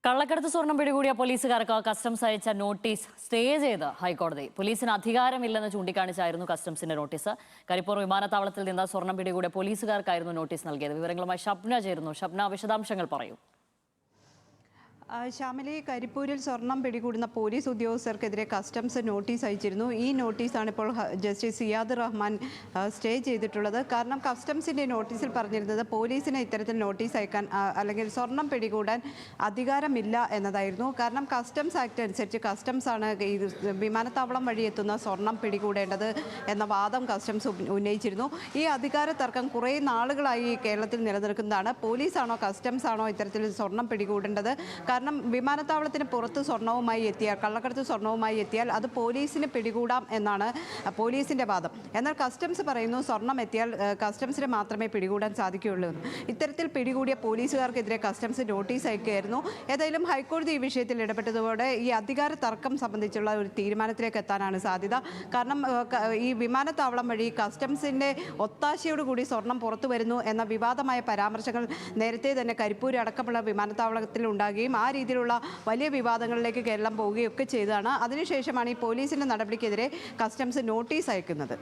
കള്ളക്കടത്ത് സ്വർണം പിടികൂടിയ പോലീസുകാർക്ക് കസ്റ്റംസ് അയച്ച നോട്ടീസ് സ്റ്റേ ചെയ്ത് ഹൈക്കോടതി. പോലീസിന് അധികാരമില്ലെന്ന് ചൂണ്ടിക്കാണിച്ചായിരുന്നു കസ്റ്റംസിന്റെ നോട്ടീസ്. കരിപ്പൂർ വിമാനത്താവളത്തിൽ നിന്ന് സ്വർണം പിടികൂടിയ പോലീസുകാർക്കായിരുന്നു നോട്ടീസ് നൽകിയത്. വിവരങ്ങളുമായി ഷബ്ന ചേരുന്നു. ഷബ്ന, വിശദാംശങ്ങൾ പറയൂ. ശ്യാമിലി, കരിപ്പൂരിൽ സ്വർണം പിടികൂടുന്ന പോലീസ് ഉദ്യോഗസ്ഥർക്കെതിരെ കസ്റ്റംസ് നോട്ടീസ് അയച്ചിരുന്നു. ഈ നോട്ടീസാണ് ഇപ്പോൾ ജസ്റ്റിസ് സിയാദ് റഹ്മാൻ സ്റ്റേ ചെയ്തിട്ടുള്ളത്. കാരണം കസ്റ്റംസിൻ്റെ നോട്ടീസിൽ പറഞ്ഞിരുന്നത് പോലീസിന് ഇത്തരത്തിൽ നോട്ടീസ് അയക്കാൻ അല്ലെങ്കിൽ സ്വർണം പിടികൂടാൻ അധികാരമില്ല എന്നതായിരുന്നു. കാരണം കസ്റ്റംസ് ആക്ട് അനുസരിച്ച് കസ്റ്റംസ് ആണ് ഈ വിമാനത്താവളം വഴി എത്തുന്ന സ്വർണം പിടികൂടേണ്ടത് എന്ന വാദം കസ്റ്റംസ് ഉന്നയിച്ചിരുന്നു. ഈ അധികാര തർക്കം കുറേ നാളുകളായി കേരളത്തിൽ നിലനിൽക്കുന്നതാണ്. പോലീസാണോ കസ്റ്റംസ് ആണോ ഇത്തരത്തിൽ സ്വർണം പിടികൂടേണ്ടത്? കാരണം വിമാനത്താവളത്തിന് പുറത്ത് സ്വർണവുമായി എത്തിയാൽ, കള്ളക്കടത്ത് സ്വർണവുമായി എത്തിയാൽ അത് പോലീസിന് പിടികൂടാം എന്നാണ് പോലീസിൻ്റെ വാദം. എന്നാൽ കസ്റ്റംസ് പറയുന്നു സ്വർണം എത്തിയാൽ കസ്റ്റംസിന് മാത്രമേ പിടികൂടാൻ സാധിക്കുകയുള്ളൂ. ഇത്തരത്തിൽ പിടികൂടിയ പോലീസുകാർക്കെതിരെ കസ്റ്റംസ് നോട്ടീസ് അയക്കുകയായിരുന്നു. ഏതായാലും ഹൈക്കോടതി ഈ വിഷയത്തിൽ ഇടപെട്ടതോടെ ഈ അധികാര തർക്കം സംബന്ധിച്ചുള്ള ഒരു തീരുമാനത്തിലേക്ക് എത്താനാണ് സാധ്യത. കാരണം ഈ വിമാനത്താവളം വഴി കസ്റ്റംസിൻ്റെ ഒത്താശയോടുകൂടി സ്വർണം പുറത്തു വരുന്നു എന്ന വിവാദമായ പരാമർശങ്ങൾ നേരത്തെ തന്നെ കരിപ്പൂർ അടക്കമുള്ള വിമാനത്താവളത്തിൽ ഉണ്ടാകുകയും ആ രീതിയിലുള്ള വലിയ വിവാദങ്ങളിലേക്ക് കേരളം പോവുകയൊക്കെ ചെയ്തതാണ്. അതിനുശേഷമാണ് ഈ പോലീസിന്റെ നടപടിക്കെതിരെ കസ്റ്റംസ് നോട്ടീസ് അയക്കുന്നത്.